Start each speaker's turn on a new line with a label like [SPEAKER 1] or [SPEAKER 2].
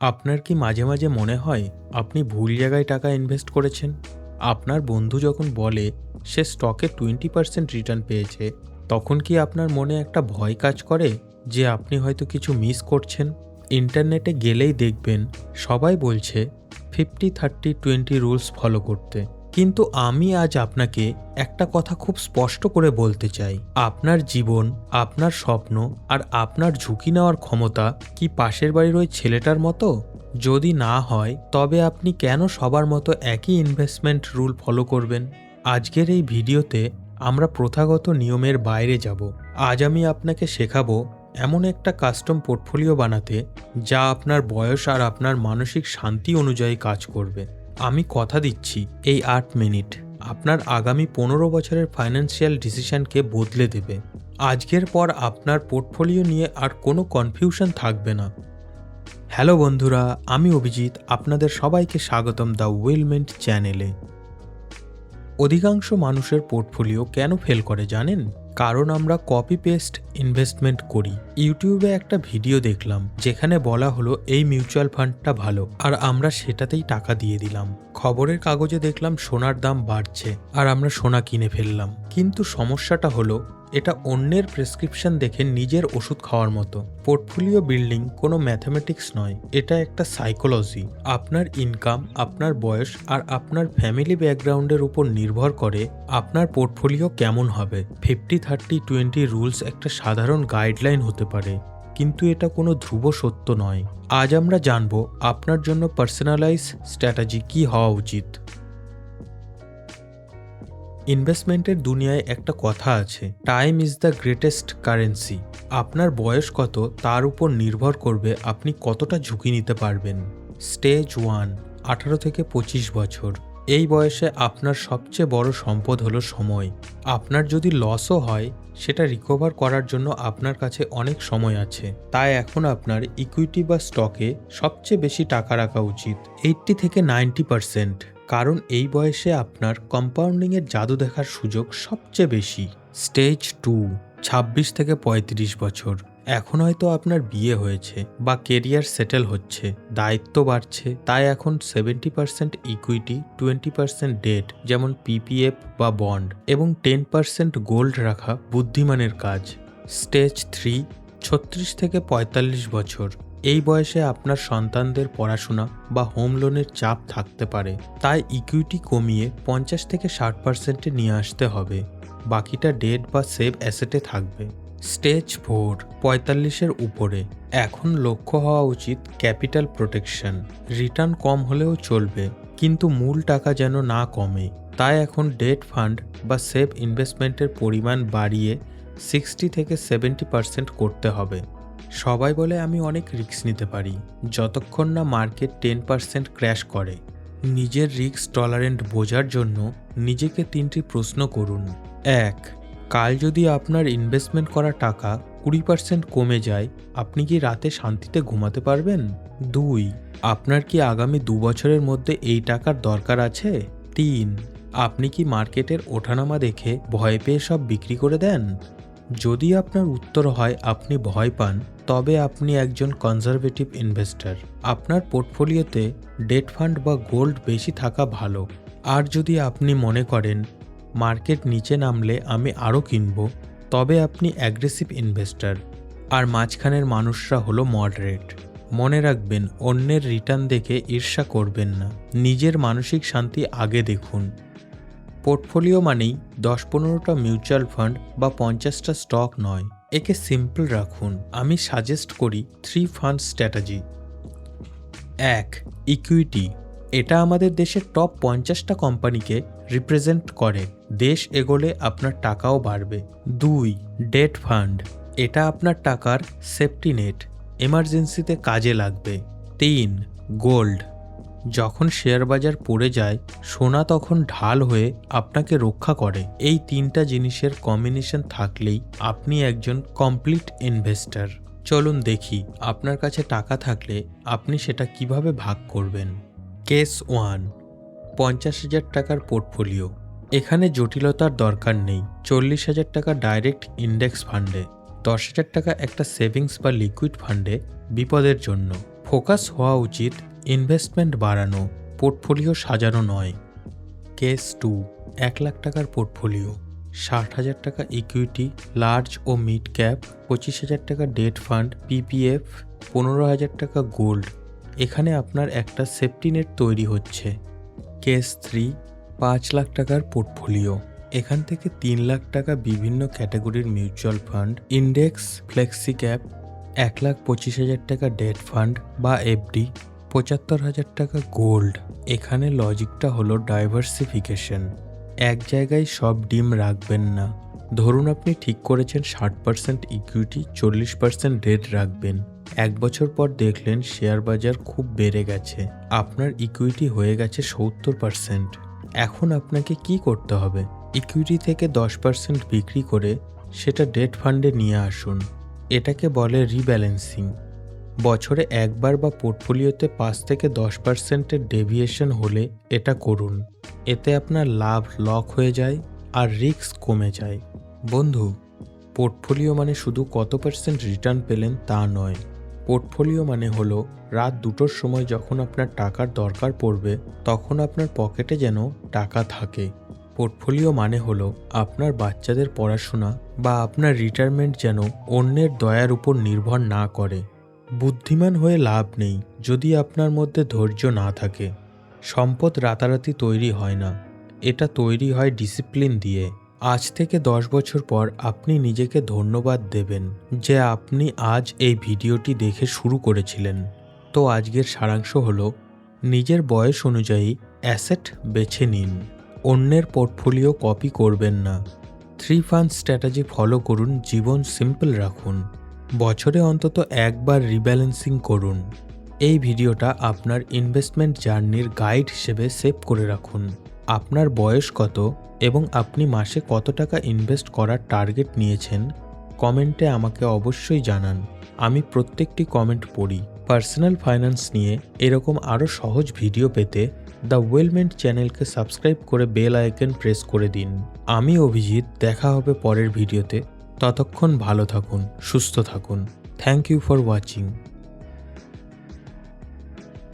[SPEAKER 1] আপনার কি মাঝে মাঝে মনে হয় আপনি ভুল জায়গায় টাকা ইনভেস্ট করেছেন? আপনার বন্ধু যখন বলে সে স্টকে 20% রিটার্ন পেয়েছে, তখন কি আপনার মনে একটা ভয় কাজ করে যে আপনি হয়তো কিছু মিস করছেন? ইন্টারনেটে গেলেই দেখবেন সবাই বলছে 50-30-20 রুলস ফলো করতে। কিন্তু আমি আজ আপনাকে একটা কথা খুব স্পষ্ট করে বলতে চাই, আপনার জীবন, আপনার স্বপ্ন আর আপনার ঝুঁকি নেওয়ার ক্ষমতা কি পাশের বাড়ির ওই ছেলেটার মতো? যদি না হয় তবে আপনি কেন সবার মতো একই ইনভেস্টমেন্ট রুল ফলো করবেন? আজকের এই ভিডিওতে আমরা প্রথাগত নিয়মের বাইরে যাব। আজ আমি আপনাকে শেখাবো এমন একটা কাস্টম পোর্টফোলিও বানাতে যা আপনার বয়স আর আপনার মানসিক শান্তি অনুযায়ী কাজ করবে। আমি কথা দিচ্ছি এই 8 মিনিট আপনার আগামী 15 বছরের ফাইন্যান্সিয়াল ডিসিশনকে বদলে দেবে। আজকের পর আপনার পোর্টফোলিও নিয়ে আর কোনো কনফিউশন থাকবে না। হ্যালো বন্ধুরা, আমি অভিজিৎ, আপনাদের সবাইকে স্বাগতম দ্য ওয়েলমেন্ট চ্যানেলে। অধিকাংশ মানুষের পোর্টফোলিও কেন ফেল করে জানেন? কারণ আমরা কপি পেস্ট ইনভেস্টমেন্ট করি। ইউটিউবে একটা ভিডিও দেখলাম যেখানে বলা হলো এই মিউচুয়াল ফান্ডটা ভালো, আর আমরা সেটাতেই টাকা দিয়ে দিলাম। খবরের কাগজে দেখলাম সোনার দাম বাড়ছে আর আমরা সোনা কিনে ফেললাম। কিন্তু সমস্যাটা হলো এটা অন্যের প্রেসক্রিপশন দেখে নিজের ওষুধ খাওয়ার মতো। পোর্টফোলিও বিল্ডিং কোনো ম্যাথামেটিক্স নয়, এটা একটা সাইকোলজি। আপনার ইনকাম, আপনার বয়স আর আপনার ফ্যামিলি ব্যাকগ্রাউন্ডের উপর নির্ভর করে আপনার পোর্টফোলিও কেমন হবে। 50-30-20 রুলস একটা সাধারণ গাইডলাইন হতে পারে, কিন্তু এটা কোনো ধ্রুব সত্য নয়। আজ আমরা জানব আপনার জন্য পার্সোনালাইজ স্ট্র্যাটেজি কি হওয়া উচিত। ইনভেস্টমেন্টের দুনিয়ায় একটা কথা আছে, time is the greatest currency. আপনার বয়স কত তার উপর নির্ভর করবে আপনি কতটা ঝুঁকি নিতে পারবেন। স্টেজ 1, 18 থেকে 25 বছর। এই বয়সে আপনার সবচেয়ে বড় সম্পদ হলো সময়। আপনার যদি লসও হয় সেটা রিকভার করার জন্য আপনার কাছে অনেক সময় আছে। তাই এখন আপনার ইকুইটি বা স্টকে সবচেয়ে বেশি টাকা রাখা উচিত, 80 থেকে 90%। কারণ এই বয়সে আপনার কম্পাউন্ডিংয়ের জাদু দেখার সুযোগ সবচেয়ে বেশি। স্টেজ 2, 26 থেকে 35 বছর। এখন হয়তো আপনার বিয়ে হয়েছে বা কেরিয়ার সেটেল হচ্ছে, দায়িত্ব বাড়ছে, তাই এখন 70% ইকুইটি, 20% ডেট যেমন পিপিএফ বা বন্ড এবং 10% গোল্ড রাখা বুদ্ধিমানের কাজ। স্টেজ 3, 36 থেকে 45 বছর। এই বয়সে আপনার সন্তানদের পড়াশোনা বা হোম লোনের চাপ থাকতে পারে, তাই ইকুইটি কমিয়ে 50 থেকে 60%-এ নিয়ে আসতে হবে। বাকিটা ডেট বা সেভ অ্যাসেটে থাকবে। স্টেজ 4, 45-এর উপরে। এখন লক্ষ্য হওয়া উচিত ক্যাপিটাল প্রোটেকশন। রিটার্ন কম হলেও চলবে, কিন্তু মূল টাকা যেন না কমে। তাই এখন ডেট ফান্ড বা সেভ ইনভেস্টমেন্টের পরিমাণ বাড়িয়ে 60 থেকে 70% করতে হবে। সবাই বলে আমি অনেক রিস্ক নিতে পারি, যতক্ষণ না মার্কেট 10% ক্র্যাশ করে। নিজের রিস্ক টলারেন্ট বোঝার জন্য নিজেকে 3টি প্রশ্ন করুন। 1. কাল যদি আপনার ইনভেস্টমেন্ট করা টাকা 20% কমে যায়, আপনি কি রাতে শান্তিতে ঘুমাতে পারবেন? 2. আপনার কি আগামী 2 বছরের মধ্যে এই টাকার দরকার আছে? 3. আপনি কি মার্কেটের ওঠানামা দেখে ভয় পেয়ে সব বিক্রি করে দেন? যদি আপনার উত্তর হয় আপনি ভয় পান, তবে আপনি একজন কনজারভেটিভ ইনভেস্টর। আপনার পোর্টফোলিওতে ডেট ফান্ড বা গোল্ড বেশি থাকা ভালো। আর যদি আপনি মনে করেন মার্কেট নিচে নামলে আমি আরও কিনব, তবে আপনি অ্যাগ্রেসিভ ইনভেস্টর। আর মাঝখানের মানুষরা হলো মডারেট। মনে রাখবেন, অন্যের রিটার্ন দেখে ঈর্ষা করবেন না, নিজের মানসিক শান্তি আগে দেখুন। পোর্টফোলিও মানেই 10-15টা মিউচুয়াল ফান্ড বা 50টা স্টক নয়, একে সিম্পল রাখুন। আমি সাজেস্ট করি 3 ফান্ড স্ট্র্যাটেজি। 1. ইকুইটি। এটা আমাদের দেশের টপ 50টা কোম্পানিকে রিপ্রেজেন্ট করে। দেশ এগোলে আপনার টাকাও বাড়বে। 2. Date fund. এটা আপনার টাকার সেফটি নেট, এমার্জেন্সিতে কাজে লাগবে। 3. গোল্ড। যখন শেয়ার বাজার পড়ে যায়, সোনা তখন ঢাল হয়ে আপনাকে রক্ষা করে। এই 3টা জিনিসের কম্বিনেশন থাকলেই আপনি একজন কমপ্লিট ইনভেস্টর। চলুন দেখি আপনার কাছে টাকা থাকলে আপনি সেটা কিভাবে ভাগ করবেন। কেস 1, 50,000 টাকার পোর্টফোলিও। এখানে জটিলতার দরকার নেই। 40,000 টাকা ডাইরেক্ট ইন্ডেক্স ফান্ডে, 10,000 টাকা একটা সেভিংস বা লিকুইড ফান্ডে বিপদের জন্য, ফোকাস হওয়া উচিত ইনভেস্টমেন্ট বাড়ানো, পোর্টফোলিও সাজানো নয়। কেস 2, 1 লাখ টাকার পোর্টফোলিও, 60,000 টাকা ইকুইটি, লার্জ ও মিড ক্যাপ, 25,000 টাকা ডেট ফান্ড পিপিএফ, 15,000 টাকা গোল্ড। এখানে আপনার একটা সেফটি নেট তৈরি হচ্ছে। কেস 3, 5 লাখ টাকার পোর্টফোলিও, এখান থেকে 3 লাখ টাকা বিভিন্ন ক্যাটাগরির mutual fund, index, flexi cap, 1,25,000 টাকা ডেট ফান্ড বা এফডি, 75,000 টাকা গোল্ড। এখানে লজিকটা হলো ডাইভার্সিফিকেশন। এক জায়গায় সব ডিম রাখবেন না। ধরুন আপনি ঠিক করেছেন 60% ইকুইটি, 40% ডেট রাখবেন। 1 বছর পর দেখলেন শেয়ার বাজার খুব বেড়ে গেছে, আপনার ইকুইটি হয়ে গেছে 70%। এখন আপনাকে কি করতে হবে? ইকুইটি থেকে 10% বিক্রি করে সেটা ডেট ফান্ডে নিয়ে আসুন। এটাকে বলে রিব্যালেন্সিং। বছরে একবার বা পোর্টফোলিওতে 5 থেকে 10%-এর ডেভিয়েশন হলে এটা করুন। এতে আপনার লাভ লক হয়ে যায় আর রিস্ক কমে যায়। বন্ধু, পোর্টফোলিও মানে শুধু কত পার্সেন্ট রিটার্ন পেলেন তা নয়। পোর্টফোলিও মানে হলো রাত 2টোর সময় যখন আপনার টাকার দরকার পড়বে তখন আপনার পকেটে যেন টাকা থাকে। পোর্টফোলিও মানে হলো আপনার বাচ্চাদের পড়াশোনা বা আপনার রিটায়ারমেন্ট যেন অন্যের দয়ার উপর নির্ভর না করে। বুদ্ধিমান হয়ে লাভ নেই যদি আপনার মধ্যে ধৈর্য না থাকে। সম্পদ রাতারাতি তৈরি হয় না, এটা তৈরি হয় ডিসিপ্লিন দিয়ে। আজ থেকে 10 বছর পর আপনি নিজেকে ধন্যবাদ দেবেন যে আপনি আজ এই ভিডিওটি দেখে শুরু করেছিলেন। তো আজকের সারাংশ হলো, নিজের বয়স অনুযায়ী অ্যাসেট বেছে নিন, অন্যের পোর্টফোলিও কপি করবেন না। 3 ফান্ড স্ট্র্যাটেজি ফলো করুন, জীবন সিম্পল রাখুন। বছরে অন্তত একবার রিব্যালেন্সিং করুন। এই ভিডিওটা আপনার ইনভেস্টমেন্ট জার্নির গাইড হিসেবে সেভ করে রাখুন। আপনার বয়স কত এবং আপনি মাসে কত টাকা ইনভেস্ট করার টার্গেট নিয়েছেন কমেন্টে আমাকে অবশ্যই জানান। আমি প্রত্যেকটি কমেন্ট পড়ি। পার্সোনাল ফাইন্যান্স নিয়ে এরকম আরও সহজ ভিডিও পেতে দ্য ওয়েলমেন্ট চ্যানেলকে সাবস্ক্রাইব করে বেল আইকন প্রেস করে দিন। আমি অভিজিৎ, দেখা হবে পরের ভিডিওতে। ততক্ষণ ভালো থাকুন, সুস্থ থাকুন। Thank you for watching.